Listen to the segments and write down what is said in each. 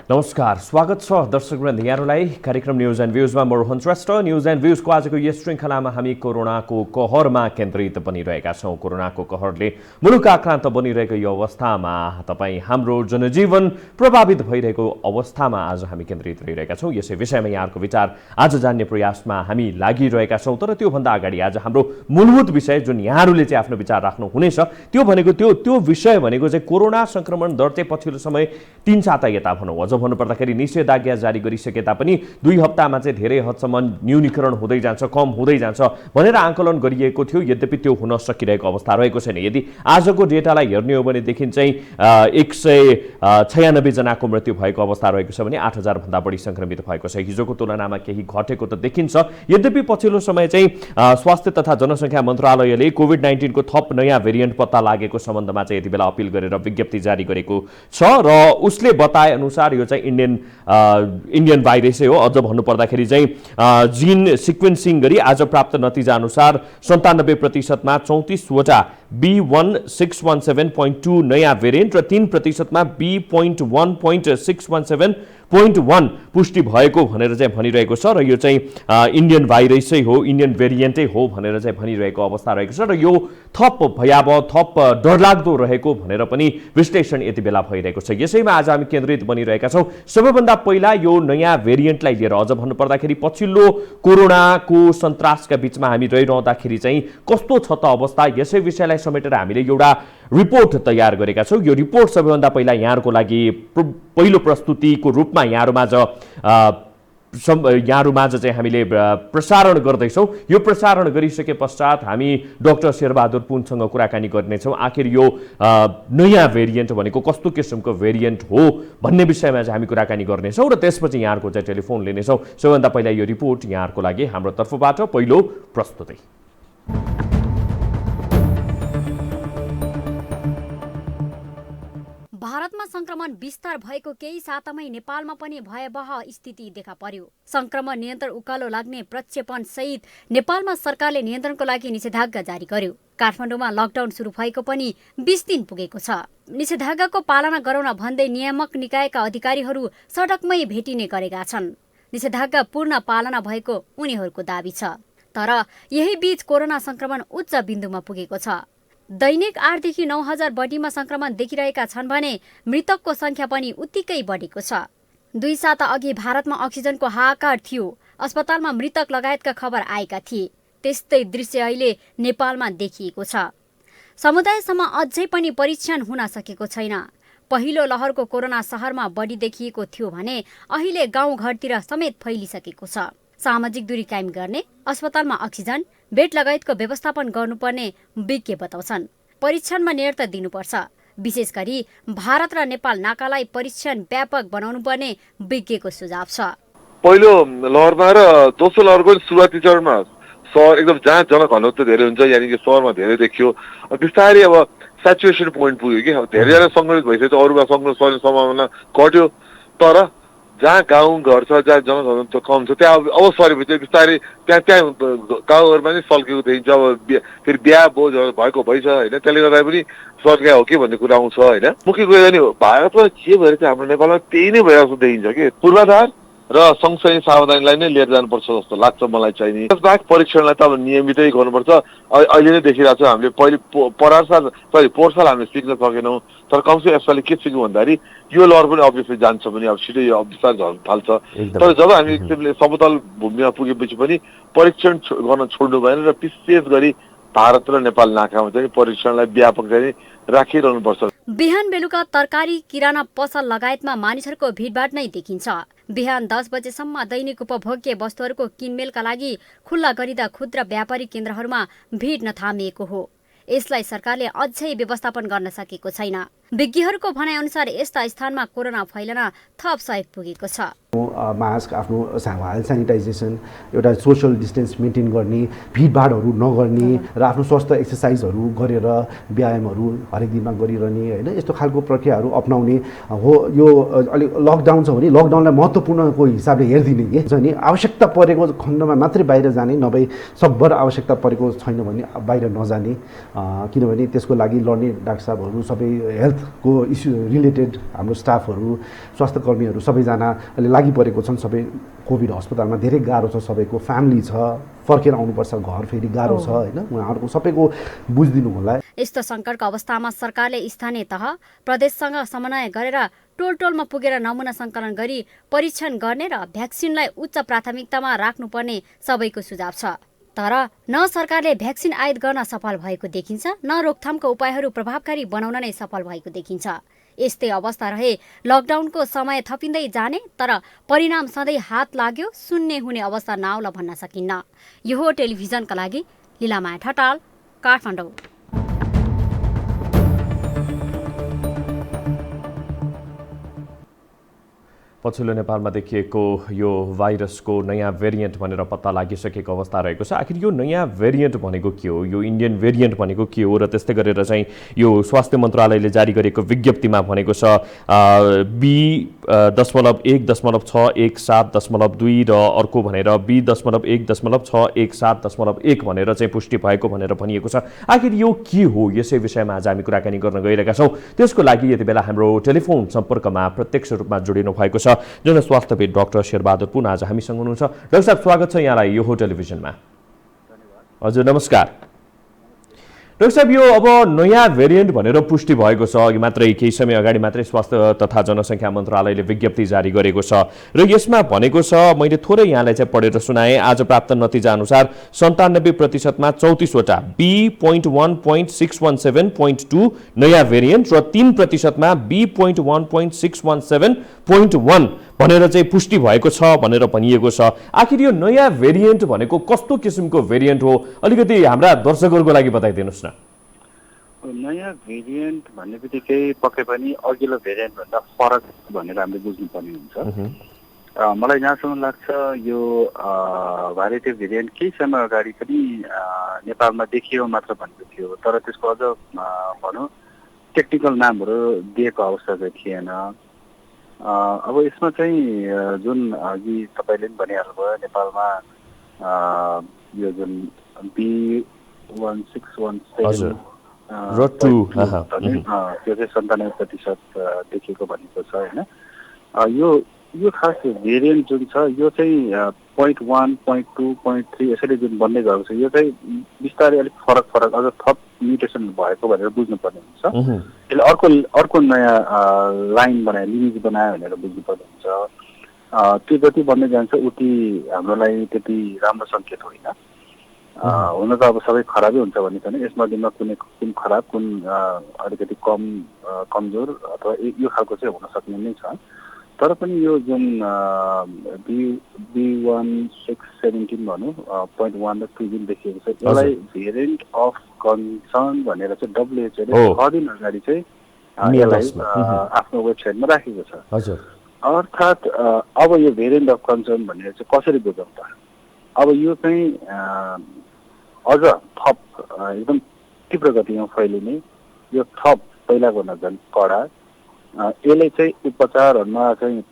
नमस्कार, स्वागत छ दर्शकवृन्द यहाँहरूलाई कार्यक्रम न्यूज एन्ड भ्यूजमा म रोहन श्रेष्ठ। न्यूज एन्ड भ्यूजको आजको यस श्रृङ्खलामा हामी कोरोनाको कहरमा केन्द्रित बनिरहेका छौँ। कोरोनाको कहरले मुलुक आक्रान्त बनिरहेको यो अवस्थामा तपाईँ हाम्रो जनजीवन प्रभावित भइरहेको अवस्थामा आज हामी केन्द्रित रहिरहेका छौँ। यसै विषयमा यहाँहरूको विचार आज जान्ने प्रयासमा हामी लागिरहेका छौँ। तर त्योभन्दा अगाडि आज हाम्रो मूलभूत विषय जुन यहाँहरूले चाहिँ आफ्नो विचार राख्नुहुनेछ त्यो भनेको त्यो विषय भनेको चाहिँ कोरोना संक्रमण दर चाहिँ पछिल्लो समय 3 साता यता भनौँ अझ भन्नुपर्दाखेरि निषेधाज्ञा जारी गरिसके तापनि 2 हप्तामा चाहिँ धेरै हदसम्म न्यूनीकरण हुँदै जान्छ, कम हुँदै जान्छ भनेर आकलन गरिएको थियो। यद्यपि त्यो हुन सकिरहेको अवस्था रहेको छैन। यदि आजको डेटालाई हेर्ने हो भनेदेखि चाहिँ 196 जनाको मृत्यु भएको अवस्था रहेको छ भने 8000 भन्दा बढी संक्रमित भएको छ। हिजोको तुलनामा केही घटेको त देखिन्छ। यद्यपि पछिल्लो समय चाहिँ स्वास्थ्य तथा जनसङ्ख्या मन्त्रालयले कोभिड-19 को थप नयाँ भेरिएन्ट पत्ता लागेको सम्बन्धमा चाहिँ यति बेला अपिल गरेर विज्ञप्ति जारी गरेको छ र उसले बताए अनुसार यो चाहिँ इन्डियन भाइरसै हो। अझ भन्नुपर्दाखेरि चाहिँ जिन सिक्वेन्सिङ गरी आज प्राप्त नतिजा अनुसार 97% मा 34 वटा B1617.2 नयाँ भेरिएन्ट र 3% मा B.1.617.1 पुष्टि भएको भनेर चाहिँ भनिरहेको छ र यो चाहिँ इन्डियन भाइरसै हो, इन्डियन भेरिएन्टै हो भनेर चाहिँ भनिरहेको अवस्था रहेको छ र यो थप भयावह, थप डरलाग्दो रहेको भनेर पनि विश्लेषण यति बेला भइरहेको छ। यसैमा आज हामी केन्द्रित बनिरहेका छौँ। सबैभन्दा पहिला यो नयाँ भेरिएन्टलाई लिएर अझ भन्नुपर्दाखेरि पछिल्लो कोरोनाको सन्तासका बीचमा हामी रहिरहँदाखेरि चाहिँ कस्तो छ त अवस्था, यसै विषयलाई समेटेर हामीले एउटा रिपोर्ट तयार गरेका छौँ। यो रिपोर्ट सबैभन्दा पहिला यहाँहरूको लागि पहिलो प्रस्तुतिको रूपमा यहाँहरूमाझ चाहिँ हामीले प्रसारण गर्दैछौँ। यो प्रसारण गरिसके पश्चात हामी डाक्टर शेरबहादुर पुनसँग कुराकानी गर्नेछौँ। आखिर यो नयाँ भेरिएन्ट भनेको कस्तो किसिमको भेरिएन्ट हो भन्ने विषयमा चाहिँ हामी कुराकानी गर्नेछौँ र त्यसपछि यहाँहरूको चाहिँ टेलिफोन लिनेछौँ। सबैभन्दा पहिला यो रिपोर्ट यहाँहरूको लागि हाम्रो तर्फबाट पहिलो प्रस्तुति। भारतमा संक्रमण विस्तार भएको केही सातामै नेपालमा पनि भयावह स्थिति देखा पर्यो। संक्रमण नियन्त्रण उकालो लाग्ने प्रक्षेपण सहित नेपालमा सरकारले नियन्त्रणको लागि निषेधाज्ञा जारी गर्यो। काठमाडौँमा लकडाउन सुरु भएको पनि 20 दिन पुगेको छ। निषेधाज्ञाको पालना गराउन भन्दै नियामक निकायका अधिकारीहरू सडकमै भेटिने गरेका छन्। निषेधाज्ञा पूर्ण पालना भएको उनीहरूको दाबी छ। तर यही बीच कोरोना संक्रमण उच्च बिन्दुमा पुगेको छ। दैनिक 8 देखि 9000 बढीमा संक्रमण देखिरहेका छन् भने मृतकको संख्या पनि उत्तिकै बढेको छ। 2 साता अघि भारतमा अक्सिजनको हाहाकार थियो। अस्पतालमा मृतक लगायतका खबर आएका थिए। त्यस्तै दृश्य अहिले नेपालमा देखिएको छ। समुदायसम्म अझै पनि परीक्षण हुन सकेको छैन। पहिलो लहरको कोरोना शहरमा बढी देखिएको थियो भने अहिले गाउँघरतिर समेत फैलिसकेको छ। सामाजिक दूरी कायम गर्ने, अस्पतालमा अक्सिजन, बेड लगायतको व्यवस्थापन गर्नुपर्ने विज्ञ बताउँछन्। परीक्षणमा निरन्तर दिनुपर्छ। विशेष गरी भारत र नेपाल नाकालाई परीक्षण व्यापक बनाउनु पर्ने विज्ञको सुझाव छ। पहिलो लहरमा र दोस्रो लहरको सुरुवाती चरणमा सहर एकदम जहाँ जनघनत्व धेरै हुन्छ, यानि कि सहरमा धेरै देखियो। बिस्तारै अब सेचुरेसन पोइन्ट पुग्यो कि धेरैजना सङ्क्रमित भइसकेपछि अरूमा सङ्क्रमित सर्ने सम्भावना घट्यो। तर जहाँ गाउँ घर छ, जहाँ जनघनत्व कम छ, त्यहाँ अब सरेपछि बिस्तारै त्यहाँ गाउँहरूमा नै सल्केको देखिन्छ। अब फेरि बिहा बोझ भएको भइछ होइन, त्यसले गर्दा पनि सर्किया हो कि भन्ने कुरा आउँछ होइन। मुख्य कुरा नि भारतमा के भएर चाहिँ हाम्रो नेपालमा त्यही नै भइरहेको देखिन्छ कि पूर्वाधार र सँगसँगै सावधानीलाई नै लिएर जानुपर्छ जस्तो लाग्छ मलाई चाहिँ नि। त्यसबाहेक परीक्षणलाई त अब नियमितै गर्नुपर्छ। अहिले नै देखिरहेको छ हामीले पहिले पोहोर साल हामीले सिक्न सकेनौँ। तर कमसे यसपालि के सिक्यौँ भन्दाखेरि यो लहर पनि अभियसली जान्छ भने अब छिटै यो बिस्तार झर्न थाल्छ। तर जब हामी समतल भूमिमा पुगेपछि पनि परीक्षण गर्न छोड्नु भएन र विशेष गरी भारत र नेपाल नाकामा चाहिँ परीक्षणलाई व्यापक चाहिँ राखिरहनुपर्छ। बिहान बेलुका तरकारी, किराना पसल लगायतमा मानिसहरूको भिडभाड नै देखिन्छ। बिहान 10 बजेसम्म दैनिक उपभोग्य वस्तुहरूको किनमेलका लागि खुल्ला गरिँदा क्षुद्र व्यापारी केन्द्रहरूमा भिड नथामिएको हो। यसलाई सरकारले अझै व्यवस्थापन गर्न सकेको छैन। विज्ञहरूको भनाइअनुसार यस्ता स्थानमा कोरोना फैलन थप सहयोग पुगेको छ। मास्क, आफ्नो हेल्थ सेनिटाइजेसन, एउटा सोसल डिस्टेन्स मेन्टेन गर्ने, भिडभाडहरू नगर्ने र आफ्नो स्वास्थ्य एक्सर्साइजहरू गरेर व्यायामहरू हरेक दिनमा गरिरहने होइन, यस्तो खालको प्रक्रियाहरू अपनाउने हो। यो अलिक लकडाउन छ भने लकडाउनलाई महत्त्वपूर्णको हिसाबले हेरिदिने के नि, आवश्यकता परेको खण्डमा मात्रै बाहिर जाने, नभए सकभर आवश्यकता परेको छैन भने बाहिर नजाने। किनभने त्यसको लागि लड्ने डाक्टर साहबहरू सबै हेल्थ हेल्थको इस्यु रिलेटेड हाम्रो स्टाफहरू स्वास्थ्य कर्मीहरू सबैजनाले लागि परेको छन्। सबै कोभिड अस्पतालमा धेरै गाह्रो छ, सबैको फ्यामिली छ, फर्केर आउनुपर्छ घर, फेरि गाह्रो छ होइन, उहाँहरूको सबैको बुझिदिनु होला। यस्तो सङ्कटको अवस्थामा सरकारले स्थानीय तह प्रदेशसँग समन्वय गरेर टोलटोलमा पुगेर नमुना सङ्कलन गरी परीक्षण गर्ने र भ्याक्सिनलाई उच्च प्राथमिकतामा राख्नुपर्ने सबैको सुझाव छ। तर न सरकारले भ्याक्सिन आयात गर्न सफल भएको देखिन्छ, न रोकथामको उपायहरू प्रभावकारी बनाउन नै सफल भएको देखिन्छ। यस्तै अवस्था रहे लकडाउनको समय थपिँदै जाने, तर परिणाम सधैँ हात लाग्यो शून्य हुने अवस्था नआउला भन्न सकिन्न। यो हो टेलिभिजनका लागि लीलामाया ठटाल, काठमाडौँ। पछिल्लो नेपालमा देखिएको यो भाइरसको नयाँ भेरिएन्ट भनेर पत्ता लागिसकेको अवस्था रहेको छ। आखिर यो नयाँ भेरिएन्ट भनेको के हो, यो इन्डियन भेरिएन्ट भनेको के हो र त्यस्तै गरेर चाहिँ यो स्वास्थ्य मन्त्रालयले जारी गरेको विज्ञप्तिमा भनेको छ B.1.617.1 र अर्को भनेर B.1.617.1 भनेर चाहिँ पुष्टि भएको भनेर भनिएको छ। आखिर यो के हो, यसै विषयमा आज हामी कुराकानी गर्न गइरहेका छौँ। त्यसको लागि यति बेला हाम्रो टेलिफोन सम्पर्कमा प्रत्यक्ष रूपमा जोडिनु भएको छ जनस्वास्थ्यविद डाक्टर शेरबहादुर पुन आज हामीसँग हुनुहुन्छ। डाक्टर साहब, स्वागत छ यहाँलाई यो हो टेलिभिजनमा। हजुर नमस्कार। डाक्टर साहब, यो अब नयाँ भेरिएन्ट भनेर पुष्टि भएको छ, अघि मात्रै केही समय अगाडि मात्रै स्वास्थ्य तथा जनसङ्ख्या मन्त्रालयले विज्ञप्ति जारी गरेको छ र यसमा भनेको छ, मैले थोरै यहाँलाई चाहिँ पढेर सुनाएँ, आज प्राप्त नतिजा अनुसार 97%मा 34वटा B.1.617.2 नयाँ भेरिएन्ट र 3%मा B.1.617.1 भनेर चाहिँ पुष्टि भएको छ भनेर भनिएको छ। आखिर यो नयाँ भेरिएन्ट भनेको कस्तो किसिमको भेरिएन्ट हो, अलिकति हाम्रा दर्शकहरूको लागि बताइदिनुहोस् न। नयाँ भेरिएन्ट भन्ने बित्तिकै पक्कै पनि अघिल्लो भेरिएन्टभन्दा फरक भनेर हामीले बुझ्नुपर्ने हुन्छ। मलाई जहाँसम्म लाग्छ यो भारतीय भेरिएन्ट केही समय अगाडि पनि नेपालमा देखियो मात्र भनेको थियो, तर त्यसको अझ भनौँ टेक्निकल नामहरू दिएको अवस्था चाहिँ थिएन। अब यसमा चाहिँ जुन अघि तपाईँले पनि भनिहाल्नुभयो, नेपालमा यो जुन B.1.617 त्यो चाहिँ 97% देखिएको भनेको छ होइन। यो खास भेरिएन्ट जुन छ यो चाहिँ 0.1, 0.2, 0.3 यसरी जुन बन्दै गएको छ, यो चाहिँ बिस्तारै अलिक फरक अझ थप म्युटेसन भएको भनेर बुझ्नुपर्ने हुन्छ। यसले अर्को नयाँ लाइन बनायो, लिनेज बनायो भनेर बुझ्नुपर्ने हुन्छ। त्यो जति बन्दै जान्छ उति हाम्रो लागि त्यति राम्रो सङ्केत होइन। हुन त अब सबै खराबै हुन्छ भन्ने छैन, यसमध्येमा कुन खराब, कुन अलिकति कमजोर अथवा यो खालको चाहिँ हुन सक्ने नै छ। तर पनि यो जुन B.1.617 भनौँ 0.1 र 2 जुन देखिएको छ, यसलाई भेरिएन्ट अफ कन्सर्न भनेर चाहिँ WHO ले 6 दिन अगाडि चाहिँ यसलाई आफ्नो वेबसाइटमा राखेको छ। अर्थात् अब यो भेरिएन्ट अफ कन्सर्न भनेर चाहिँ कसरी बुझौँ त? अब यो चाहिँ अझ थप एकदम तीव्र गतिमा फैलिने, यो थप पहिलाको झन् कडा, यसले चाहिँ उपचारहरूमा चाहिँ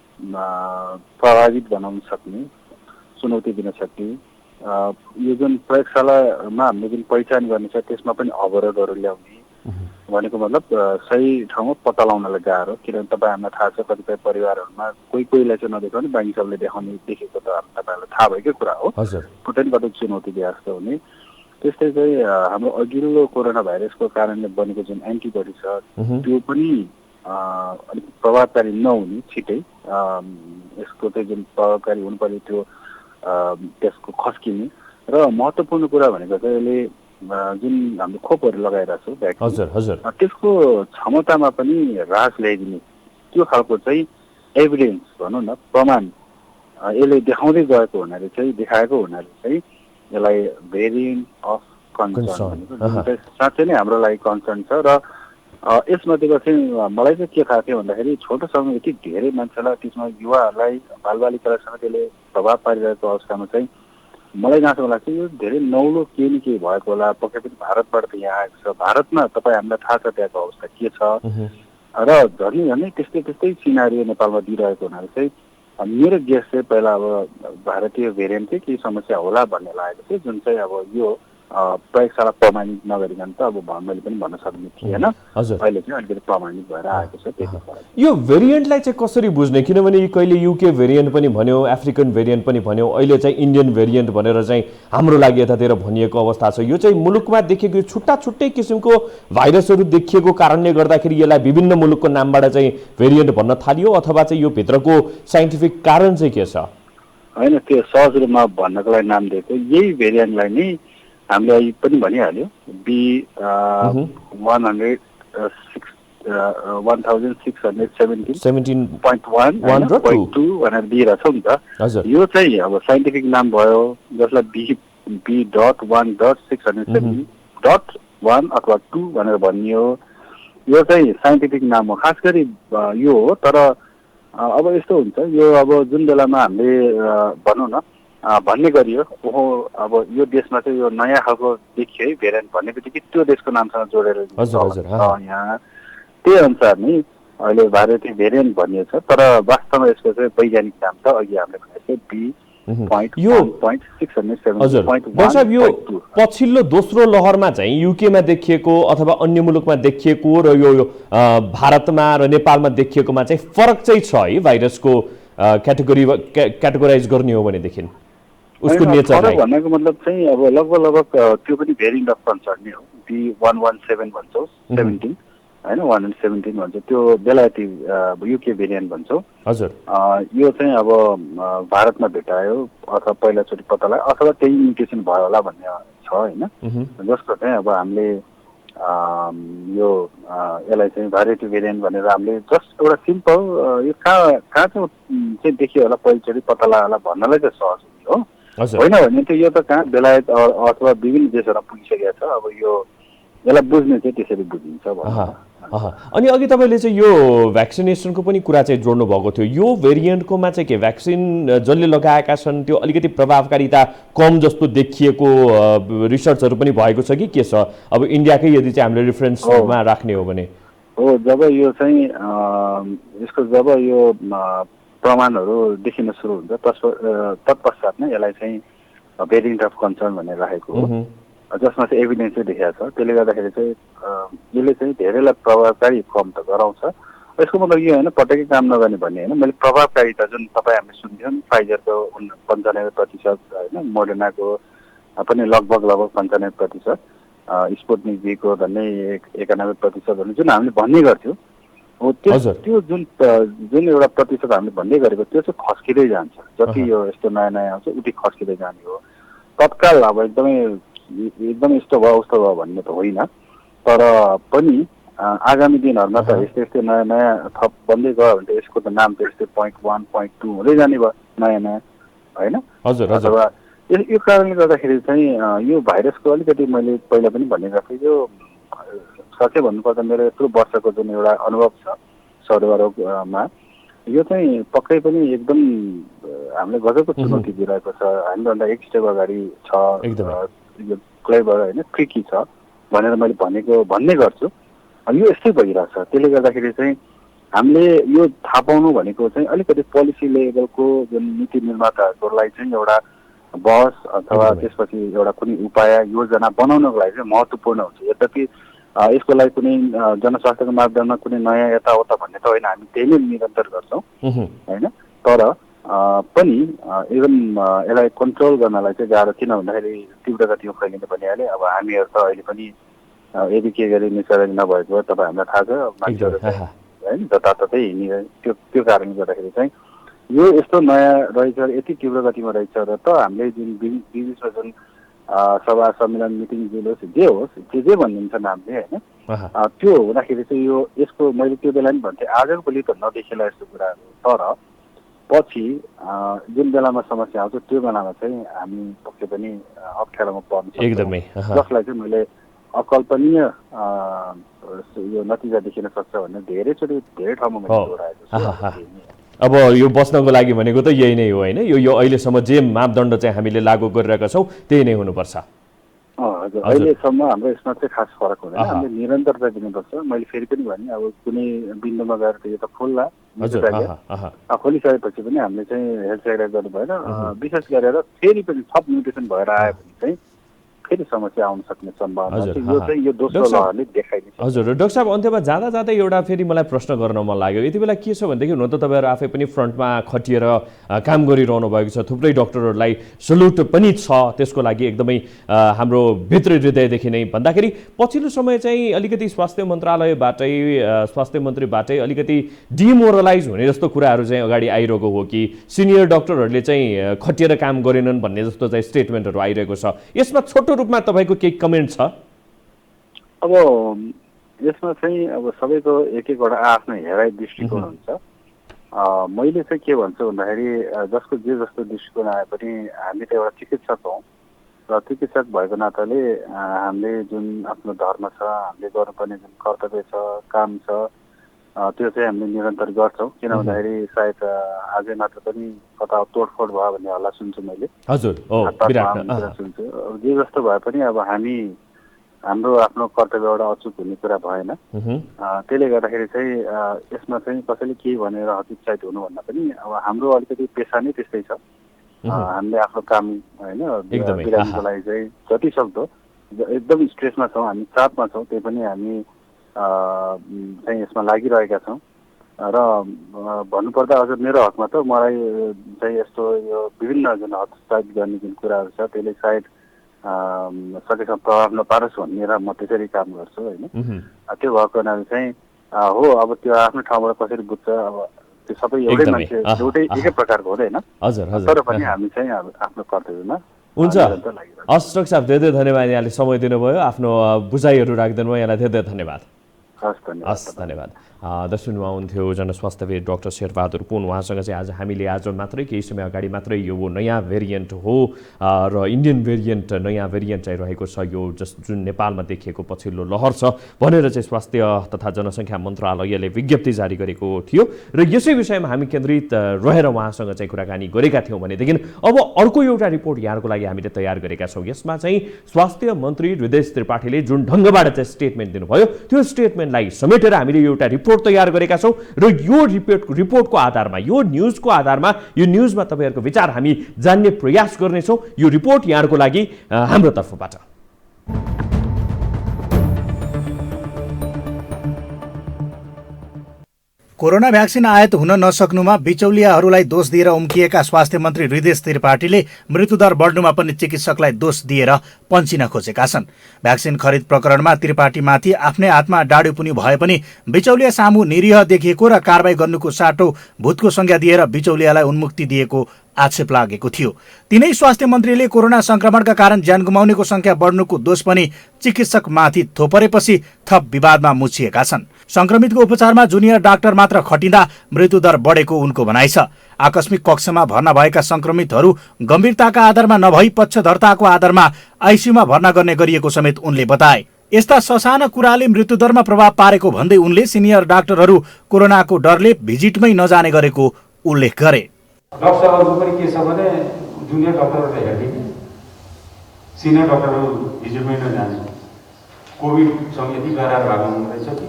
प्रभावित बनाउन सक्ने, चुनौती दिन सक्ने, यो जुन प्रयोगशालामा हामीले जुन पहिचान गर्ने छ त्यसमा पनि अवरोधहरू ल्याउने भनेको मतलब सही ठाउँमा पत्ता लगाउनलाई गाह्रो। किनभने तपाईँहरूलाई थाहा छ कतिपय परिवारहरूमा कोहीलाई चाहिँ नदेखाउने बाँकी सबले देखेको त तपाईँहरूलाई थाहा भएकै कुरा हो, कतै न कतै चुनौती जस्तो हुने। त्यस्तै चाहिँ हाम्रो अघिल्लो कोरोना भाइरसको कारणले बनेको जुन एन्टिबडी छ त्यो पनि अलिक प्रभावकारी नहुने, छिटै यसको चाहिँ जुन प्रभावकारी हुनुपर्ने त्यो त्यसको खस्किने। र महत्त्वपूर्ण कुरा भनेको चाहिँ यसले जुन हामीले खोपहरू लगाइरहेको छौँ भ्याक्सिन, त्यसको क्षमतामा पनि ह्रास ल्याइदिने त्यो खालको चाहिँ एभिडेन्स भनौँ न, प्रमाण यसले देखाउँदै गएको हुनाले चाहिँ यसलाई भेरिएन्ट अफ कन्सर्न भनेको जुन चाहिँ साँच्चै नै हाम्रो लागि कन्सर्न छ। र यसमध्येको चाहिँ मलाई चाहिँ के थाहा थियो भन्दाखेरि छोटो समय यति धेरै मान्छेलाई, त्यसमा युवाहरूलाई, बालबालिकालाई त्यसले प्रभाव पारिरहेको अवस्थामा चाहिँ मलाई जहाँसम्म लाग्छ यो धेरै नौलो केही न केही भएको होला। पक्कै पनि भारतबाट त यहाँ आएको छ, भारतमा तपाईँ हामीलाई थाहा छ त्यहाँको अवस्था के छ, र झनै त्यस्तै सिनारियो नेपालमा दिइरहेको हुनाले चाहिँ मेरो गेस चाहिँ पहिला अब भारतीय भेरिएन्टकै केही समस्या होला भन्ने लागेको थियो, जुन चाहिँ अब यो प्रयोगशाला प्रमाणित नगरिकन त अब मैले पनि भन्न सक्ने थिएन। हजुर। अहिले चाहिँ अलिकति प्रमाणित भएर आएको छ, त्यति फरक। यो भेरिएन्टलाई चाहिँ कसरी बुझ्ने? किनभने कहिले युके भेरिएन्ट पनि भन्यो, अफ्रिकन भेरिएन्ट पनि भन्यो, अहिले चाहिँ इन्डियन भेरिएन्ट भनेर चाहिँ हाम्रो लागि यतातिर भनिएको अवस्था छ। यो चाहिँ मुलुकमा देखिएको छुट्टा छुट्टै किसिमको भाइरसहरू देखिएको कारणले गर्दाखेरि यसलाई विभिन्न मुलुकको नामबाट चाहिँ भेरिएन्ट भन्न थालियो, अथवा चाहिँ यो भित्रको साइन्टिफिक कारण चाहिँ के छ? होइन, त्यो सहज रूपमा भन्नको लागि नाम दिएको यही भेरिएन्टलाई नै हामीले अहिले पनि भनिहाल्यो, B1617.1 भनेर दिइरहेछौँ नि त। यो चाहिँ अब साइन्टिफिक नाम भयो, जसलाई B.1.670.1 अथवा 2 भनेर भनियो। यो चाहिँ साइन्टिफिक नाम हो, खास गरी यो हो। तर अब यस्तो हुन्छ, यो अब जुन बेलामा हामीले भनौँ न भन्ने गरियो, ओहो अब यो देशमा चाहिँ यो नयाँ खालको देखियो है भेरिएन्ट भन्ने बित्तिकै त्यो देशको नामसँग जोडेर यहाँ त्यही अनुसार नै अहिले भारतीय भेरिएन्ट भनिएको छ। तर वास्तवमा यसको चाहिँ वैज्ञानिक नाम छ अघि हामीले भनेको B.1.670.1। यो पछिल्लो दोस्रो लहरमा चाहिँ युकेमा देखिएको अथवा अन्य मुलुकमा देखिएको र यो भारतमा र नेपालमा देखिएकोमा चाहिँ फरक चाहिँ छ है? भाइरसको क्याटेगोराइज गर्ने हो भनेदेखि उसको नेचर भन्नको मतलब चाहिँ अब लगभग त्यो पनि भेरिएन्ट अफ कन्सर्न नै हो। B.117 भन्छौँ, 17 होइन, 117 भन्छ, त्यो बेलायती युके भेरिएन्ट भन्छौँ। हजुर। यो चाहिँ अब भारतमा भेटायो अथवा पहिलाचोटि पत्ता लाग्यो अथवा त्यही म्युटेसन भयो होला भन्ने छ होइन, जसको चाहिँ अब हामीले यो यसलाई चाहिँ भेराइटी भेरिएन्ट भनेर हामीले जस्ट एउटा सिम्पल यो कहाँ चाहिँ देखियो होला, पहिलोचोटि पत्ता लाग्यो होला भन्नलाई चाहिँ सहज हो। होइन भने चाहिँ यो त कहाँ बेलायत अथवा विभिन्न देशहरूमा पुगिसकेको छ। अब यो यसलाई बुझ्ने चाहिँ त्यसरी बुझिन्छ। अनि अघि तपाईँले चाहिँ यो भ्याक्सिनेसनको पनि कुरा चाहिँ जोड्नु भएको थियो। यो भेरिएन्टकोमा चाहिँ के भ्याक्सिन जसले लगाएका छन् त्यो अलिकति प्रभावकारिता कम जस्तो देखिएको रिसर्चहरू पनि भएको छ कि के छ? अब इन्डियाकै यदि चाहिँ हामीले रिफरेन्समा राख्ने हो भने हो, जब यो चाहिँ यसको जब यो प्रमाणहरू देखिन सुरु हुन्छ तत्पश्चात नै यसलाई चाहिँ भेरिएन्ट अफ कन्सर्न भनेर राखेको हो, जसमा चाहिँ एभिडेन्स चाहिँ देखाएको छ। त्यसले गर्दाखेरि चाहिँ यसले चाहिँ धेरैलाई प्रभावकारी कम त गराउँछ। यसको मतलब यो होइन पटक्कै काम नगर्ने भन्ने होइन। मैले प्रभावकारिता जुन तपाईँ हामीले सुन्थ्यौँ फाइजरको 95% होइन, मोडर्नाको पनि लगभग 95%, स्पुटनिक भीको भन्ने 91% भन्ने जुन हामीले भन्ने गर्थ्यौँ हो, त्यो जुन एउटा प्रतिशत हामीले भन्दै गरेको त्यो चाहिँ खस्किँदै जान्छ। जति यो यस्तो नयाँ नयाँ आउँछ उति खस्किँदै जाने हो। तत्काल अब एकदमै यस्तो भयो भन्ने त होइन, तर पनि आगामी दिनहरूमा त यस्तै नयाँ नयाँ थप बन्दै गयो भने त यसको त नाम त यस्तै 0.1, 0.2 हुँदै जाने भयो नयाँ नयाँ होइन। अथवा यो कारणले गर्दाखेरि चाहिँ यो भाइरसको अलिकति मैले पहिला पनि भनेको थिएँ, यो साँच्चै भन्नुपर्दा मेरो यत्रो वर्षको जुन एउटा अनुभव छ सर्वरोगमा, यो चाहिँ पक्कै पनि एकदम हामीले गजबको चुनौती दिइरहेको छ। हामीभन्दा एक स्टेप अगाडि छ, यो क्लेभर होइन, ट्रिकी छ भनेर मैले भन्ने गर्छु। यो यस्तै भइरहेछ। त्यसले गर्दाखेरि चाहिँ हामीले यो थाहा पाउनु भनेको चाहिँ अलिकति पोलिसी लेभलको जुन नीति निर्माताहरूलाई चाहिँ एउटा बहस अथवा त्यसपछि एउटा कुनै उपाय योजना बनाउनको लागि चाहिँ महत्त्वपूर्ण हुन्छ। यद्यपि यसको लागि कुनै जनस्वास्थ्यको मापदण्डमा कुनै नयाँ यताउता भन्ने त होइन, हामी त्यही नै निरन्तर गर्छौँ होइन। तर पनि एकदम यसलाई कन्ट्रोल गर्नलाई चाहिँ गाह्रो, किन भन्दाखेरि तीव्र गतिमा फैलिने भनिहालेँ। अब हामीहरू त अहिले पनि यदि के गरी निसर्ग नभएको तपाईँ हामीलाई थाहा छ, मान्छेहरू होइन जताततै हिँडिरहे। त्यो कारणले गर्दाखेरि चाहिँ यो यस्तो नयाँ रहेछ, यति तीव्र गतिमा रहेछ र त हामीले जुन बिचमा जुन सभा सम्मेलन मिटिङ जे होस् जे भनिन्छ नामले होइन, त्यो हुँदाखेरि चाहिँ यो यसको मैले त्यो बेला पनि भन्थेँ आजको भोलि त नदेखिएला यस्तो कुराहरू, तर पछि जुन बेलामा समस्या आउँछ त्यो बेलामा चाहिँ हामी पक्कै पनि अप्ठ्यारोमा पर्न सक्छौँ, जसलाई चाहिँ मैले अकल्पनीय यो नतिजा देखिन सक्छ भन्ने धेरै ठाउँमा मैले दोहोऱ्याएको छु। अब यो बस्नको लागि भनेको त यही नै हो होइन? यो अहिलेसम्म जे मापदण्ड चाहिँ हामीले लागू गरिरहेका छौँ त्यही नै हुनुपर्छ। हजुर, अहिलेसम्म हाम्रो यसमा चाहिँ खास फरक हुँदैन, हामीले निरन्तरता दिनुपर्छ। मैले फेरि पनि भने अब कुनै बिन्दुमा गएर त यो त खोल्ला, खोलिसकेपछि पनि हामीले चाहिँ हेल्थ सेक्टर गर्नु भएन। विशेष गरेर फेरि पनि थप म्युटेसन भएर आयो भने चाहिँ फेरि समस्या आउन सक्ने सम्भावना हजुर, छ। यो चाहिँ यो दोस्रो लहरले देखाइदिन्छ। हजुर डाक्टर साहब, अन्त्यमा जाँदा जाँदै एउटा फेरि मलाई प्रश्न गर्न मन लाग्यो। यति बेला के छ भनेदेखि हुन त तपाईँहरू आफै पनि फ्रन्टमा खटिएर काम गरिरहनु भएको छ, थुप्रै डक्टरहरूलाई सल्युट पनि छ त्यसको लागि एकदमै हाम्रो भित्री हृदयदेखि नै। भन्दाखेरि पछिल्लो समय चाहिँ अलिकति स्वास्थ्य मन्त्रालयबाटै स्वास्थ्य मन्त्रीबाटै अलिकति डिमोरलाइज हुने जस्तो कुराहरू चाहिँ अगाडि आइरहेको हो कि सिनियर डक्टरहरूले चाहिँ खटिएर काम गरेनन् भन्ने जस्तो चाहिँ स्टेटमेन्टहरू आइरहेको छ। यसमा छोटो रूपमा तपाईँको केही कमेन्ट छ? अब यसमा चाहिँ अब सबैको एक एकवटा आफ्नो हेराइ दृष्टिकोण हुन्छ। मैले चाहिँ के भन्छु भन्दाखेरि जसको जे जस्तो दृष्टिकोण आए पनि हामी त एउटा चिकित्सक हौँ र चिकित्सक भएको नाताले हामीले जुन आफ्नो धर्म छ, हामीले गर्नुपर्ने जुन कर्तव्य छ, काम छ, त्यो चाहिँ हामीले निरन्तर गर्छौँ। किन भन्दाखेरि सायद आजै मात्र पनि कता तोडफोड भयो भन्ने हल्ला सुन्छु मैले। हजुर, सुन्छु। जे जस्तो भए पनि अब हामी हाम्रो आफ्नो कर्तव्यबाट अचुक हुने कुरा भएन। त्यसले गर्दाखेरि चाहिँ यसमा चाहिँ कसैले केही भनेर हतोत्साहित हुनुभन्दा पनि अब हाम्रो अलिकति पेसा नै त्यस्तै छ। हामीले आफ्नो काम होइन बिरामीको लागि चाहिँ जति सक्दो एकदम स्ट्रेसमा छौँ, हामी चापमा छौँ, त्यही पनि हामी चाहिँ यसमा लागिरहेका छौँ। र भन्नुपर्दा अझ मेरो हकमा त मलाई चाहिँ यस्तो यो विभिन्न जुन हतोत्साहित गर्ने जुन कुराहरू छ त्यसले सायद सकेसम्म प्रभाव नपारोस् भन्ने र म त्यसरी काम गर्छु होइन। त्यो भएको हुनाले चाहिँ हो अब त्यो आफ्नो ठाउँबाट कसरी बुझ्छ, अब त्यो सबै एउटै मान्छे एउटै एकै प्रकारको हुँदैन, तर पनि हामी चाहिँ आफ्नो कर्तव्यमा हुन्छ। हस् डाक्टर साहब, धेरै धेरै धन्यवाद, यहाँले समय दिनुभयो, आफ्नो बुझाइहरू राखिदिनु भयो, यहाँलाई धेरै धेरै धन्यवाद। हस् धन्यवाद। दर्शनमा हुन्थ्यो जनस्वास्थ्यविद डाक्टर शेरबहादुर पुन। उहाँसँग चाहिँ आज हामीले आज मात्रै केही समय अगाडि मात्रै यो नयाँ भेरिएन्ट हो र इन्डियन भेरिएन्ट नयाँ भेरिएन्ट चाहिँ रहेको छ, यो जुन नेपालमा देखिएको पछिल्लो लहर छ भनेर चाहिँ स्वास्थ्य तथा जनसङ्ख्या मन्त्रालयले विज्ञप्ति जारी गरेको थियो र यसै विषयमा हामी केन्द्रित रहेर उहाँसँग चाहिँ कुराकानी गरेका थियौँ भनेदेखि अब अर्को एउटा रिपोर्ट यहाँको लागि हामीले तयार गरेका छौँ। यसमा चाहिँ स्वास्थ्य मन्त्री हृदय त्रिपाठीले जुन ढङ्गबाट चाहिँ स्टेटमेन्ट दिनुभयो त्यो स्टेटमेन्टलाई समेटेर हामीले एउटा रिपोर्ट तयार गरेका छौँ र यो रिपोर्टको आधारमा, यो न्युजको आधारमा, यो न्युजमा तपाईँहरूको विचार हामी जान्ने प्रयास गर्नेछौँ। यो रिपोर्ट यहाँको लागि हाम्रो तर्फबाट। कोरोना भ्याक्सिन आयात हुन नसक्नुमा बिचौलियाहरूलाई दोष दिएर उम्किएका स्वास्थ्य मन्त्री हृदय त्रिपाठीले मृत्युदर बढ्नुमा पनि चिकित्सकलाई दोष दिएर पन्चिन खोजेका छन्। भ्याक्सिन खरिद प्रकरणमा त्रिपाठीमाथि आफ्नै हातमा डाडुपुनी भए पनि बिचौलिया सामु निरीह देखिएको र कारबाही गर्नुको साटो भूतको संज्ञा दिएर बिचौलियालाई उन्मुक्ति दिएको आक्षेप लागेको थियो। तिनै स्वास्थ्य मन्त्रीले कोरोना संक्रमणका कारण ज्यान गुमाउनेको संख्या बढ्नुको दोष पनि चिकित्सकमाथि थोपरेपछि थप विवादमा मुछिएका छन्। संक्रमितको उपचारमा जुनियर डाक्टर मात्र खटिँदा मृत्युदर बढेको उनको भनाइ छ। आकस्मिक कक्षमा भर्ना भएका संक्रमितहरू गम्भीरताका आधारमा नभई पक्षधरताको आधारमा आइसियुमा भर्ना गर्ने गरिएको समेत उनले बताए। यस्ता ससाना कुराले मृत्युदरमा प्रभाव पारेको भन्दै उनले सिनियर डाक्टरहरू कोरोनाको डरले भिजिटमै नजाने गरेको उल्लेख गरे। डक्टरहरूको पनि के छ भने जुनियर डक्टरहरूले हेर्ने, सिनियर डक्टरहरू भिजिटमै नजाने, कोभिडसँग यति गराएर भएको रहेछ कि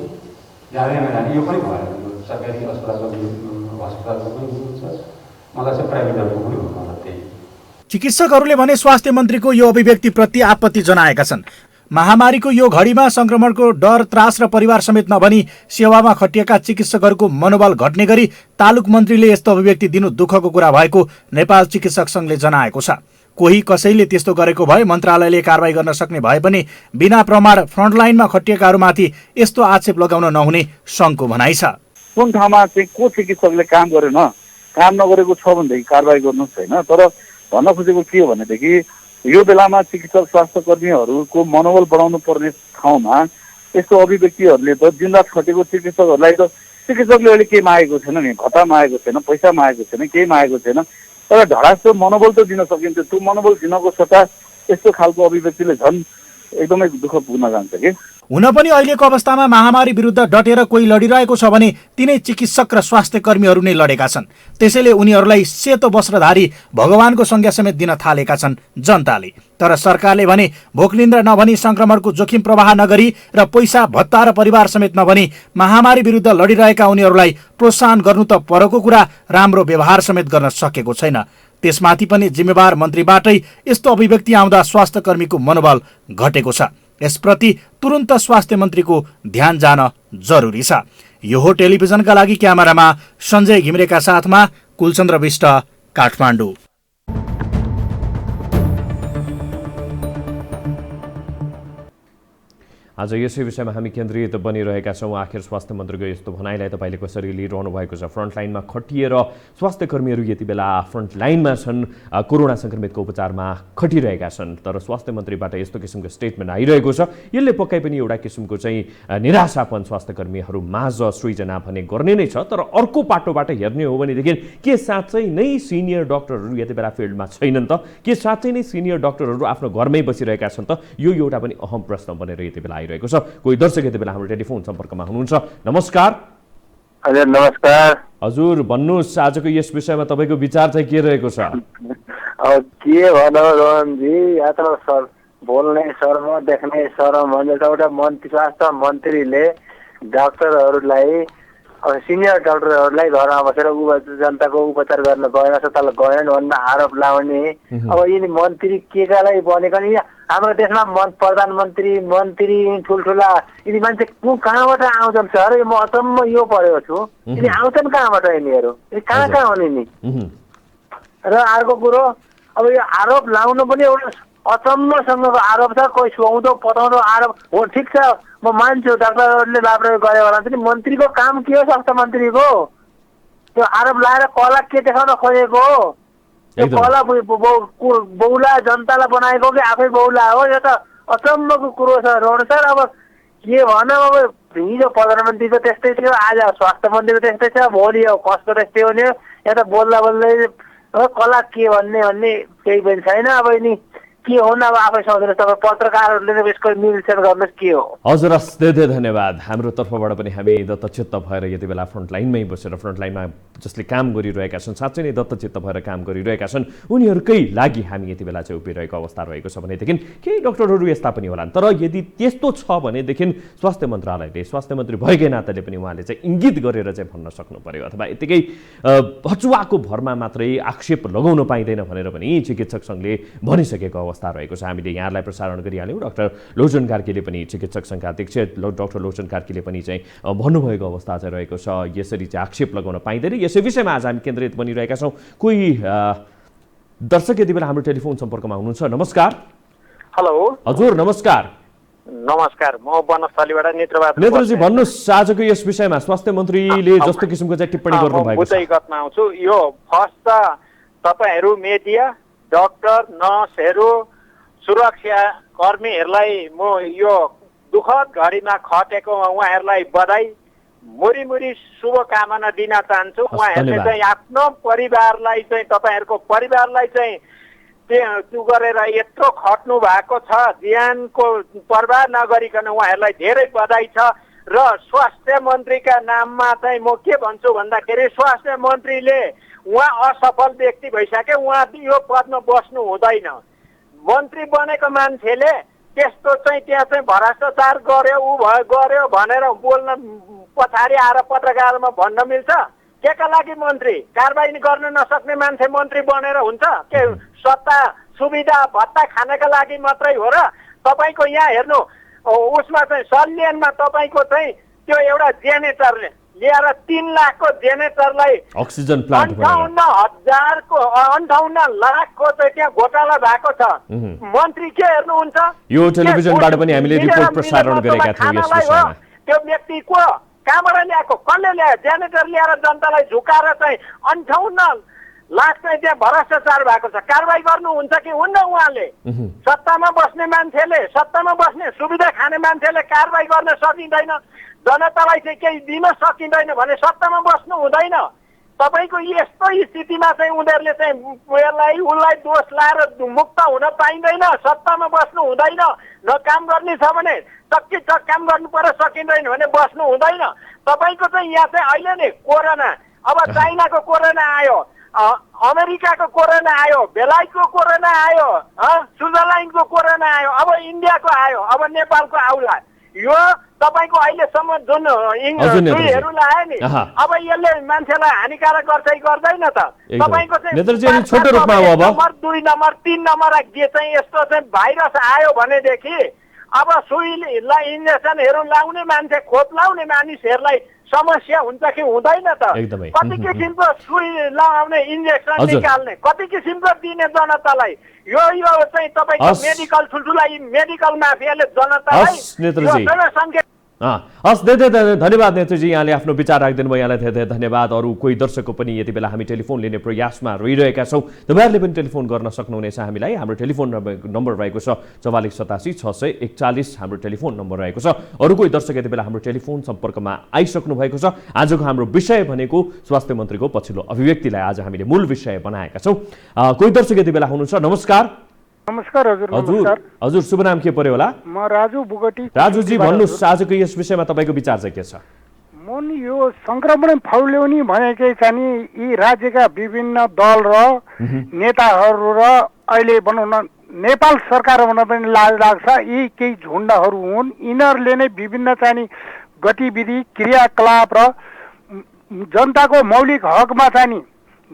जाँदै नजाने, यो पनि भएर सरकारी हस्पिटलको पनि हुन्छ, मलाई चाहिँ प्राइभेटहरूको पनि हो। मलाई त्यही चिकित्सकहरूले भने स्वास्थ्य मन्त्रीको यो अभिव्यक्तिप्रति आपत्ति जनाएका छन्। महामारीको यो घडीमा संक्रमणको डर, त्रास र परिवार समेत नभनी सेवामा खटिएका चिकित्सकहरूको मनोबल घट्ने गरी तालुक मन्त्रीले यस्तो अभिव्यक्ति दिनु दुःखको कुरा भएको नेपाल चिकित्सक संघले जनाएको छ। कोही कसैले त्यस्तो गरेको भए मन्त्रालयले कारबाही गर्न सक्ने भए पनि बिना प्रमाण फ्रन्टलाइनमा खटिएकाहरूमाथि यस्तो आक्षेप लगाउन नहुने संघको भनाइ छ। कुन ठाउँमा चाहिँ को चिकित्सकले काम गरेन, काम नगरेको छ भनेदेखि कारबाही गर्नु छैन। तर भन्न खोजेको के हो भनेदेखि यो बेलामा चिकित्सक स्वास्थ्य कर्मीहरूको मनोबल बढाउनु पर्ने ठाउँमा यस्तो अभिव्यक्तिहरूले त दिनरात खटेको चिकित्सकहरूलाई त चिकित्सकले अहिले केही मागेको छैन नि, भत्ता मागेको छैन, पैसा मागेको छैन, केही मागेको छैन, तर धडास मनोबल त दिन सकिन्छ। त्यो मनोबल दिनको सट्टा यस्तो खालको अभिव्यक्तिले झन् एकदमै दुःख पुग्न जान्छ कि। हुन पनि अहिलेको अवस्थामा महामारी विरुद्ध डटेर कोही लडिरहेको छ भने तिनै चिकित्सक र स्वास्थ्य कर्मीहरू नै लडेका छन्। त्यसैले उनीहरूलाई सेतो वस्त्रधारी भगवानको संज्ञा समेत दिन थालेका छन् जनताले। तर सरकारले भने भोकलिन्द्र नभनी संक्रमणको जोखिम प्रवाह नगरी र पैसा भत्ता र परिवार समेत नभनी महामारी विरुद्ध लडिरहेका उनीहरूलाई प्रोत्साहन गर्नु त परको कुरा, राम्रो व्यवहार समेत गर्न सकेको छैन। त्यसमाथि पनि जिम्मेवार मन्त्रीबाटै यस्तो अभिव्यक्ति आउँदा स्वास्थ्य कर्मीको मनोबल घटेको छ। यसप्रति तुरुन्त स्वास्थ्य मन्त्रीको ध्यान जान जरुरी छ। यो हो टेलिभिजनका लागि क्यामेरामा सञ्जय घिमिरेका साथमा कुलचन्द्र विष्ट, काठमाडौँ। आज यसै विषयमा हामी केन्द्रित बनिरहेका छौँ। आखिर स्वास्थ्य मन्त्रीको यस्तो भनाइलाई तपाईँले कसरी लिइरहनु भएको छ? फ्रन्टलाइनमा खटिएर स्वास्थ्य कर्मीहरू यति बेला फ्रन्टलाइनमा छन्, कोरोना सङ्क्रमितको उपचारमा खटिरहेका छन्, तर स्वास्थ्य मन्त्रीबाट यस्तो किसिमको स्टेटमेन्ट आइरहेको छ। यसले पक्कै पनि एउटा किसिमको चाहिँ निराशापन स्वास्थ्य कर्मीहरू माझ सृजना भने गर्ने नै छ। तर अर्को पाटोबाट हेर्ने हो भनेदेखि के साँच्चै नै सिनियर डाक्टरहरू यति बेला फिल्डमा छैनन् त? के साँच्चै नै सिनियर डाक्टरहरू आफ्नो घरमै बसिरहेका छन् त? यो एउटा पनि अहम प्रश्न बनेर यति बेला रहेको छ। कोही दर्शक यति बेला हाम्रो टेलिफोन सम्पर्कमा हुनुहुन्छ। नमस्कार। हजुर नमस्कार। हजुर भन्नुहोस्, आजको यस विषयमा तपाईँको विचार चाहिँ के रहेको छ? अब के भनौँ रोहनजी, या त सर बोल्ने शर्म देख्ने शर्म भन्छ। एउटा मन्त्री स्वास्थ्य मन्त्रीले डाक्टरहरूलाई सिनियर डाक्टरहरूलाई घरमा बसेर जनताको उपचार गर्न गएन, अस्पताल गएन भन्ने आरोप लाउने। अब यिनी मन्त्री के कालाई बनेका नि? हाम्रो देशमा प्रधानमन्त्री मन्त्री ठुल्ठुला यिनी मान्छे कहाँबाट आउँछन् सर? म अचम्म यो परेको छु, यिनी आउँछन् कहाँबाट? यिनीहरू कहाँ कहाँ हुने नि? र अर्को कुरो, अब यो आरोप लाउनु पनि एउटा अचम्मसँगको आरोप छ। कोही सुहाउँदो पताउँदो आरोप हो, ठिक छ, म मान्छु डाक्टरहरूले लाभ्रे गरे होला। मन्त्रीको काम के हो? स्वास्थ्य मन्त्रीको त्यो आरोप लाएर कला के देखाउन खोजेको हो? त्यो कला बौला जनतालाई बनाएको कि आफै बौला हो? यो त अचम्मको कुरो छ रोड सर। अब के भनौँ, अब हिजो प्रधानमन्त्रीको त्यस्तै थियो, आज स्वास्थ्य मन्त्रीको त्यस्तै छ, भोलि कसको त्यस्तै हुने हो? यहाँ त बोल्दा बोल्दै कला के भन्ने केही पनि छैन। अब यिनी के हो न? अब आफै सोच्नुहोस्, तपाईँ पत्रकारहरूले यसको निरीक्षण गर्नुहोस् के हो। हजुर हस्, धेरै धन्यवाद। हाम्रो तर्फबाट पनि हामी दत्तचित्त भएर यति बेला फ्रन्टलाइनमै बसेर फ्रन्टलाइनमा जसले काम गरिरहेका छन्, साँच्चै नै दत्तचित्त भएर काम गरिरहेका छन्, उनीहरूकै लागि हामी यति बेला चाहिँ उभिरहेको अवस्था रहेको छ भनेदेखि केही डाक्टरहरू यस्ता पनि होलान्। तर यदि त्यस्तो छ भनेदेखि स्वास्थ्य मन्त्रालयले, स्वास्थ्य मन्त्री भएकै नाताले पनि उहाँले चाहिँ इङ्गित गरेर चाहिँ भन्न सक्नु पर्यो, अथवा यतिकै हचुवाको भरमा मात्रै आक्षेप लगाउन पाइँदैन भनेर पनि चिकित्सक सङ्घले भनिसकेको अवस्था रहेको छ। हामीले यहाँलाई प्रसारण गरिहाल्यौँ। डाक्टर लोचन कार्कीले पनि, चिकित्सक सङ्घका अध्यक्ष डाक्टर लोचन कार्कीले पनि चाहिँ भन्नुभएको अवस्था चाहिँ रहेको छ। यसरी चाहिँ आक्षेप लगाउन पाइँदैन। यसै विषयमा आज हामी केन्द्रित बनिरहेका छौँ। कोही दर्शक यति बेला हाम्रो टेलिफोन सम्पर्कमा हुनुहुन्छ। नमस्कार। हेलो। हजुर नमस्कार। नमस्कार, म वनस्थलीबाट नेत्रबहादुर। नेत्रजी भन्नुहोस्, आजको यस विषयमा स्वास्थ्य मन्त्रीले जस्तो किसिमको चाहिँ टिप्पणी गर्नुभएको छ। बुझ्दैगतमा आउँछु। यो फर्स्ट त तपाईँहरू मेडिया, डाक्टर, नर्सहरू, सुरक्षा कर्मीहरूलाई म यो दुःखद घडीमा खटेको उहाँहरूलाई बधाई, मुरी शुभकामना दिन चाहन्छु। उहाँहरूले चाहिँ आफ्नो परिवारलाई चाहिँ, तपाईँहरूको परिवारलाई चाहिँ त्यो गरेर यत्रो खट्नु भएको छ, ज्यानको परवाह नगरिकन उहाँहरूलाई धेरै बधाई छ। र स्वास्थ्य मन्त्रीका नाममा चाहिँ म के भन्छु भन्दाखेरि, स्वास्थ्य मन्त्रीले उहाँ असफल व्यक्ति भइसक्यो, उहाँ यो पदमा बस्नु हुँदैन। मन्त्री बनेको मान्छेले त्यस्तो चाहिँ त्यहाँ चाहिँ भ्रष्टाचार गर्यो ऊ गर्यो भनेर बोल्न पछाडि आएर पत्रकारमा भन्न मिल्छ? केका लागि मन्त्री? कारबाही गर्न नसक्ने मान्छे मन्त्री बनेर हुन्छ के? सत्ता सुविधा भत्ता खानका लागि मात्रै हो र? तपाईँको यहाँ हेर्नु, उसमा चाहिँ सल्यानमा तपाईँको चाहिँ त्यो एउटा जेनेरेटरले ल्याएर 3 लाखको जेनेरेटरलाई अक्सिजन प्लान्ट 58 लाखको चाहिँ त्यहाँ घोटाला भएको छ। मन्त्री के हेर्नुहुन्छ? यो टेलिभिजनबाट पनि हामीले रिपोर्ट प्रसारण गरेका थियौँ यस विषयमा। त्यो व्यक्ति को कहाँबाट ल्याएको? कसले ल्यायो? जेनेरेटर ल्याएर जनतालाई झुकाएर चाहिँ 58 लाख चाहिँ त्यहाँ भ्रष्टाचार भएको छ। कारबाही गर्नुहुन्छ कि हुन्न? उहाँले सत्तामा बस्ने मान्छेले, सत्तामा बस्ने सुविधा खाने मान्छेले कारबाही गर्न सकिँदैन, जनतालाई चाहिँ केही दिन सकिँदैन भने सत्तामा बस्नु हुँदैन। तपाईँको यस्तो स्थितिमा चाहिँ उनीहरूले चाहिँ उसलाई दोष लाएर मुक्त हुन पाइँदैन। सत्तामा बस्नु हुँदैन। न काम गर्ने छ भने काम गर्नु पर्यो, सकिँदैन भने बस्नु हुँदैन। तपाईँको चाहिँ यहाँ चाहिँ अहिले नै कोरोना, अब चाइनाको कोरोना आयो, अमेरिकाको कोरोना आयो, बेलायतको कोरोना आयो, स्विजरल्यान्डको कोरोना आयो, अब इन्डियाको आयो, अब नेपालको आउला। यो तपाईँको अहिलेसम्म जुन सुईहरू लगायो नि अब यसले मान्छेलाई हानिकारक गर्छ कि गर्दैन त? तपाईँको चाहिँ छोटो रूपमा हो। अब नम्बर 2 नम्बर 3 नम्बर के चाहिँ यस्तो चाहिँ भाइरस आयो भनेदेखि अब सुईलाई इन्जेक्सनहरू लाउने मान्छे, खोप लाउने मानिसहरूलाई समस्या हुन्छ कि हुँदैन त? कति किसिमको सुई लगाउने, इन्जेक्सन निकाल्ने, कति किसिमको दिने जनतालाई? यो चाहिँ तपाईँको मेडिकल ठुल्ठुला मेडिकल माफियाले जनतालाई हस्, धेरै धन्यवाद नेतृजी, यहाँले आफ्नो विचार राखिदिनु भयो। यहाँलाई धेरै धेरै धन्यवाद। अरू कोही दर्शकको पनि यति बेला हामी टेलिफोन लिने प्रयासमा रहिरहेका छौँ। तपाईँहरूले पनि टेलिफोन गर्न सक्नुहुनेछ हामीलाई। हाम्रो टेलिफोन नम्बर रहेको छ 4487 641, हाम्रो टेलिफोन नम्बर रहेको छ। अरू कोही दर्शक यति बेला हाम्रो टेलिफोन सम्पर्कमा आइसक्नु भएको छ। आजको हाम्रो विषय भनेको स्वास्थ्य मन्त्रीको पछिल्लो अभिव्यक्तिलाई आज हामीले मूल विषय बनाएका छौँ। कोही दर्शक यति बेला हुनुहुन्छ। नमस्कार। नमस्कार हजुर। नमस्कार हजुर, शुभ नाम के पर्यो होला? म राजु बुगटी। राजुजी, भन्नुहोस् आजको यस विषयमा तपाईँको विचार चाहिँ के छ? मन यो संक्रमण फैल्याउने भनेकै चाहिँ नि यी राज्यका विभिन्न दल र नेताहरू र अहिले भनौँ न नेपाल सरकार भन्न पनि लाज लाग्छ, यी केही झुन्डहरू हुन्। यिनीहरूले नै विभिन्न चाहिँ नि गतिविधि, क्रियाकलाप र जनताको मौलिक हकमा चाहिँ नि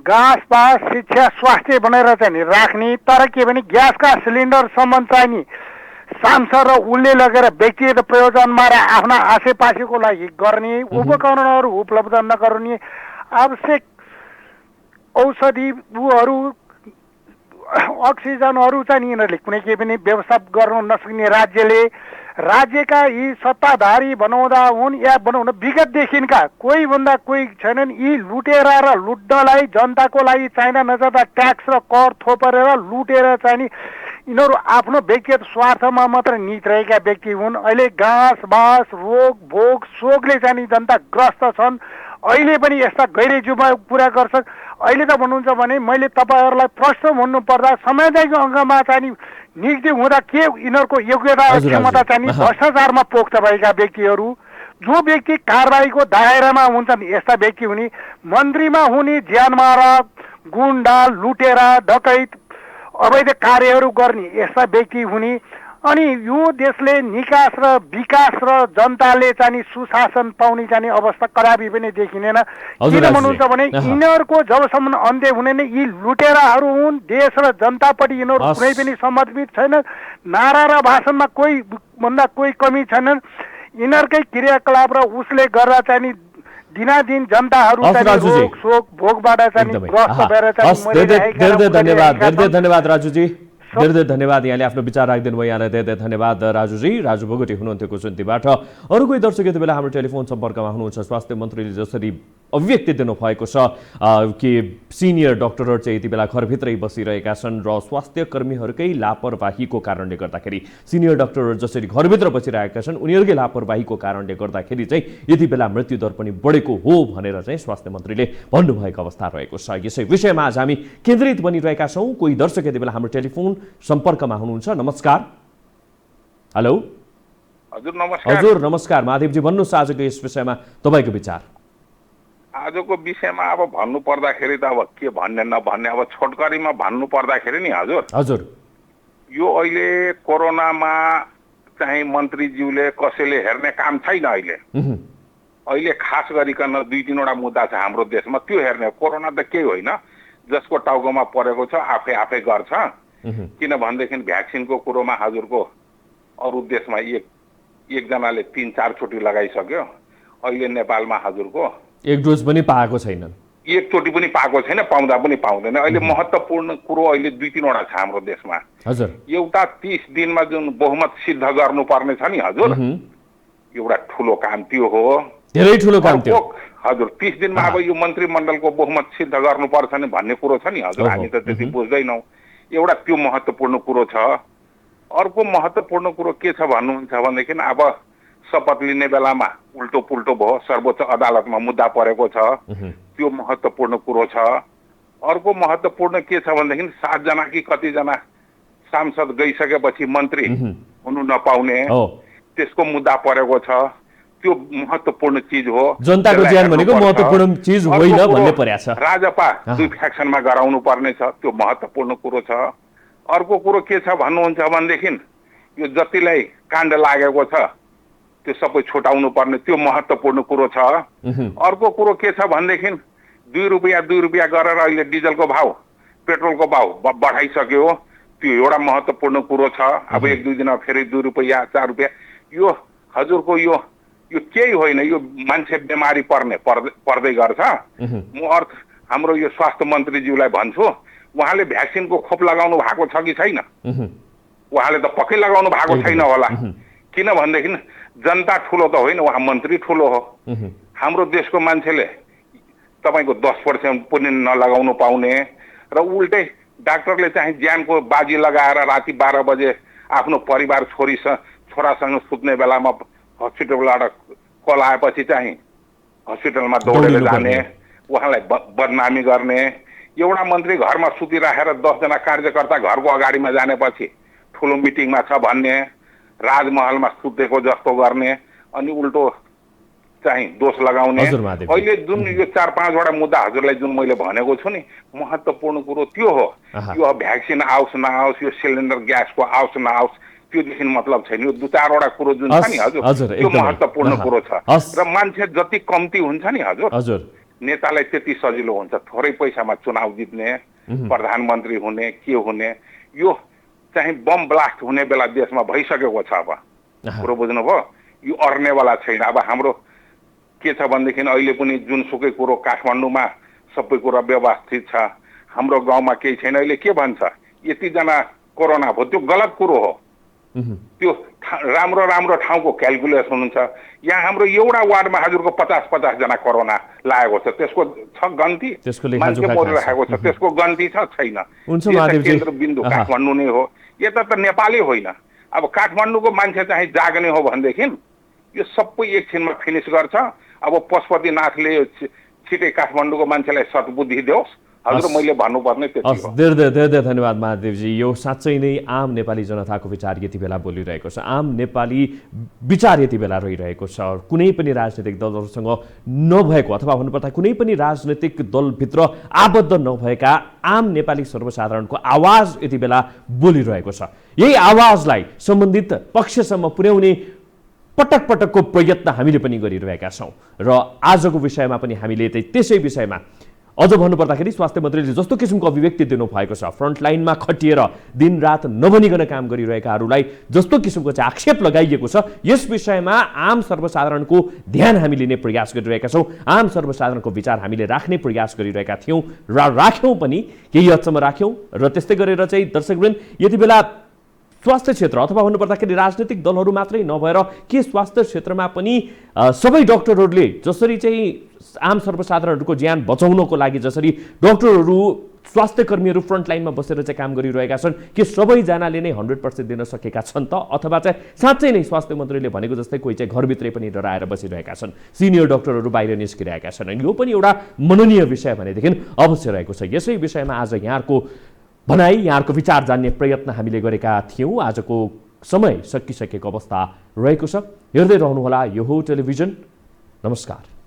घाँस पास, शिक्षा, स्वास्थ्य बनाएर चाहिँ नि राख्ने, तर के भने ग्यासका सिलिन्डरसम्म चाहिँ नि सांसद र उसले लगेर व्यक्तिगत प्रयोजनमा र आफ्ना आसेपासेको लागि गर्ने, उपकरणहरू उपलब्ध नगराउने, आवश्यक औषधिहरू, अक्सिजनहरू चाहिँ यिनीहरूले कुनै केही पनि व्यवस्था गर्न नसक्ने राज्यका यी सत्ताधारी बनाउँदा हुन् या भनौँ न विगतदेखिका कोही भन्दा कोही छैनन्। यी लुटेर र लुट्नलाई जनताको लागि चाहिँदा नचाहिँदा ट्याक्स र कर थोपरेर लुटेर चाहिँ नि यिनीहरू आफ्नो व्यक्तिगत स्वार्थमा मात्र निहित रहेका व्यक्ति हुन्। अहिले घाँस बाँस, रोग भोग शोकले चाहिँ नि जनता ग्रस्त छन्। अहिले पनि यस्ता गैरेजुमा पुरा गर्छन्। अहिले त भन्नुहुन्छ भने मैले तपाईँहरूलाई प्रश्न भन्नुपर्दा सामुदायिक अङ्गमा चाहिँ नि नियुक्ति हुँदा के यिनीहरूको योग्यता क्षमता चाहिँ नि भ्रष्टाचारमा पोख्त भएका व्यक्तिहरू, जो व्यक्ति कारबाहीको दायरामा हुन्छन् यस्ता व्यक्ति हुने, मन्त्रीमा हुने ज्यानमारा, गुन्डा, लुटेरा, डकैत, अवैध कार्यहरू गर्ने यस्ता व्यक्ति हुने। अनि यो देशले निकास र विकास र जनताले चाहिँ सुशासन पाउने चाहिँ अवस्था कदापि पनि देखिँदैन। किन भन्नुहुन्छ भने यिनीहरूको जबसम्म अन्त्य हुने नै यी लुटेराहरू हुन्। देश र जनतापट्टि यिनीहरू कुनै पनि समर्पित छैन। नारा र भाषणमा कोही भन्दा कोही कमी छैनन्। यिनीहरूकै क्रियाकलाप र उसले गर्दा चाहिँ दिनादिन जनताहरू रोग शोक भोगबाट चाहिँ ग्रस्त भएर चाहिँ धन्यवाद राजुजी, धेरै धेरै धन्यवाद। यहाँले आफ्नो विचार राखिदिनु भयो। यहाँलाई धेरै धेरै धन्यवाद राजुजी। राजु भोगटी हुनुहुन्थ्यो कुसुन्तीबाट। अरू कोही दर्शक यति बेला हाम्रो टेलिफोन सम्पर्कमा हुनुहुन्छ। स्वास्थ्य मन्त्रीले जसरी अभिव्यक्ति दिनुभएको छ कि सिनियर डक्टरहरू चाहिँ यति बेला घरभित्रै बसिरहेका छन् र स्वास्थ्य कर्मीहरूकै लापरवाहीको कारणले गर्दाखेरि, सिनियर डक्टरहरू जसरी घरभित्र बसिरहेका छन् उनीहरूकै लापरवाहीको कारणले गर्दाखेरि चाहिँ यति बेला मृत्युदर पनि बढेको हो भनेर चाहिँ स्वास्थ्य मन्त्रीले भन्नुभएको अवस्था रहेको छ। यसै विषयमा आज हामी केन्द्रित बनिरहेका छौँ। कोही दर्शक यति बेला हाम्रो टेलिफोन सम्पर्कमा हुनुहुन्छ। नमस्कार। हेलो हजुर नमस्कार। महादेवजी, भन्नुहोस् आजको यस विषयमा तपाईँको विचार। आजको विषयमा अब भन्नु पर्दाखेरि त अब के भन्ने नभन्ने, अब छोटकरीमा भन्नु पर्दाखेरि नि हजुर यो अहिले कोरोनामा चाहिँ मन्त्रीज्यूले कसैले हेर्ने काम छैन। अहिले खास गरिकन 2-3वटा मुद्दा छ हाम्रो देशमा, त्यो हेर्ने। कोरोना त केही होइन, जसको टाउकोमा परेको छ आफै गर्छ। किनभनेदेखि भ्याक्सिनको कुरोमा हजुरको अरू देशमा एकजनाले 3-4 चोटि लगाइसक्यो। अहिले नेपालमा हजुरको एक डोज पनि पाएको छैन, एकचोटि पनि पाएको छैन, पाउँदा पनि पाउँदैन। अहिले महत्त्वपूर्ण कुरो अहिले 2-3वटा छ हाम्रो देशमा। एउटा 30 दिनमा जुन बहुमत सिद्ध गर्नुपर्ने छ नि हजुर, एउटा ठुलो काम त्यो हो, धेरै ठुलो काम त्यो हजुर। 30 दिनमा अब यो मन्त्रीमण्डलको बहुमत सिद्ध गर्नुपर्छ नि भन्ने कुरो छ नि हजुर, हामी त त्यति बुझ्दैनौँ। एउटा त्यो महत्त्वपूर्ण कुरो छ। अर्को महत्त्वपूर्ण कुरो के छ भन्नुहुन्छ भनेदेखि अब शपथ लिने बेलामा उल्टो पुल्टो भयो, सर्वोच्च अदालतमा मुद्दा परेको छ, त्यो महत्त्वपूर्ण कुरो छ। अर्को महत्त्वपूर्ण के छ भनेदेखि 7 जना कि कतिजना सांसद गइसकेपछि मन्त्री हुनु नपाउने, त्यसको मुद्दा परेको छ। त्यो महत्त्वपूर्ण चिज हो। जनताको ज्यान भनेको महत्त्वपूर्ण चिज होइन भन्ने पर्या छ। राजपा 2 फ्याक्सनमा गराउनु पर्ने छ, त्यो महत्त्वपूर्ण कुरो छ। अर्को कुरो के छ भन्नुहुन्छ भनेदेखि यो जतिलाई काण्ड लागेको छ त्यो सबै छुटाउनु पर्ने त्यो महत्त्वपूर्ण कुरो छ। अर्को कुरो के छ भनेदेखि 2 रुपियाँ गरेर अहिले डिजलको भाउ पेट्रोलको भाउ बढाइसक्यो। त्यो एउटा महत्त्वपूर्ण कुरो छ। अब 1-2 दिनमा फेरि 2 रुपियाँ 4 रुपियाँ यो हजुरको यो केही होइन, यो मान्छे बिमारी पर्दै गर्छ। म हाम्रो यो स्वास्थ्य मन्त्रीज्यूलाई भन्छु, उहाँले भ्याक्सिनको खोप लगाउनु भएको छ कि छैन? उहाँले त पक्कै लगाउनु भएको छैन होला। किनभनेदेखि जनता ठुलो त होइन, उहाँ मन्त्री ठुलो हो। हाम्रो देशको मान्छेले तपाईँको 10% पनि नलगाउनु पाउने र उल्टै डाक्टरले चाहिँ ज्यानको बाजी लगाएर राति 12 बजे आफ्नो परिवार छोरासँग सुत्ने बेलामा हस्पिटलबाट कल आएपछि चाहिँ हस्पिटलमा दौडेर जाने, उहाँलाई बदनामी गर्ने। एउटा मन्त्री घरमा सुतिराखेर 10 जना कार्यकर्ता घरको अगाडिमा जानेपछि ठुलो मिटिङमा छ भन्ने, राजमहलमा सुतेको जस्तो गर्ने, अनि उल्टो चाहिँ दोष लगाउने। अहिले जुन यो 4-5 वटा मुद्दा हजुरलाई जुन मैले भनेको छु नि, महत्त्वपूर्ण कुरो त्यो हो। यो भ्याक्सिन आओस् नआओस्, यो सिलिन्डर ग्यासको आओस् नआओस्, त्योदेखि मतलब छैन। यो 2-4 वटा कुरो जुन छ नि हजुर, त्यो महत्त्वपूर्ण कुरो छ। र मान्छे जति कम्ती हुन्छ नि हजुर, नेतालाई त्यति सजिलो हुन्छ। थोरै पैसामा चुनाव जित्ने, प्रधानमन्त्री हुने, के हुने, यो चाहिँ बम ब्लास्ट हुने बेला देशमा भइसकेको छ। अब कुरो बुझ्नुभयो? यो अर्नेवाला छैन। अब हाम्रो के छ भनेदेखि अहिले पनि जुनसुकै कुरो काठमाडौँमा सबै कुरा व्यवस्थित छ, हाम्रो गाउँमा केही छैन। अहिले के भन्छ, यतिजना कोरोना भयो, त्यो गलत कुरो हो। त्यो राम्रो ठाउँको क्यालकुलेसन हुन्छ। यहाँ हाम्रो एउटा वार्डमा हजुरको 50 जना कोरोना लागेको छ, त्यसको छ गन्ती? मान्छे मरिरहेको छ, त्यसको गन्ती छ छैन? केन्द्रबिन्दु काठमाडौँ नै हो। यता त नेपालै होइन। अब काठमाडौँको मान्छे चाहिँ जाग्ने हो भनेदेखि यो सबै एकछिनमा फिनिस गर्छ। अब पशुपतिनाथले छिटै काठमाडौँको मान्छेलाई सद्बुद्धि देओस्। हजुर, मैले भन्नुपर्ने त्यति हो। धेरै धन्यवाद महादेवजी। यो साँच्चै नै आम नेपाली जनताको विचार यति बेला बोलिरहेको छ, आम नेपाली विचार यति बेला रहिरहेको छ। कुनै पनि राजनीतिक दलहरूसँग नभएको अथवा भन्नुपर्दा कुनै पनि राजनीतिक दलभित्र आबद्ध नभएका आम नेपाली सर्वसाधारणको आवाज यति बेला बोलिरहेको छ। यही आवाजलाई सम्बन्धित पक्षसम्म पुर्याउने पटकको प्रयत्न हामीले पनि गरिरहेका छौँ र आजको विषयमा पनि हामीले त्यसै विषयमा अझ भन्नुपर्दाखेरि स्वास्थ्य मन्त्रीले जस्तो किसिमको अभिव्यक्ति दिनुभएको छ, फ्रन्टलाइनमा खटिएर दिनरात नभनिकन काम गरिरहेकाहरूलाई जस्तो किसिमको चाहिँ आक्षेप लगाइएको छ, यस विषयमा आम सर्वसाधारणको ध्यान हामीले लिने प्रयास गरिरहेका छौँ। आम सर्वसाधारणको विचार हामीले राख्ने प्रयास गरिरहेका थियौँ र राख्यौँ पनि, केही हदसम्म राख्यौँ। र त्यस्तै गरेर चाहिँ दर्शकवृन्द, यति बेला स्वास्थ्य क्षेत्र अथवा भन्नुपर्दाखेरि राजनीतिक दलहरू मात्रै नभएर के स्वास्थ्य क्षेत्रमा पनि सबै डाक्टरहरूले जसरी चाहिँ आम सर्वसाधारणहरूको ज्यान बचाउनको लागि जसरी डाक्टरहरू स्वास्थ्य कर्मीहरू फ्रन्टलाइनमा बसेर चाहिँ काम गरिरहेका छन्, के सबैजनाले नै 100% दिन सकेका छन् त? अथवा चाहिँ साँच्चै नै स्वास्थ्य मन्त्रीले भनेको जस्तै कोही चाहिँ घरभित्रै पनि डराएर बसिरहेका छन्, सिनियर डाक्टरहरू बाहिर निस्किरहेका छन्? यो पनि एउटा मननीय विषय भनेदेखि अवश्य रहेको छ। यसै विषयमा आज यहाँको भनाइ, यहाँको विचार जान्ने प्रयत्न हामीले गरेका थियौँ। आजको समय सकिसकेको अवस्था रहेको छ। हेर्दै रहनुहोला यो हो टेलिभिजन। नमस्कार।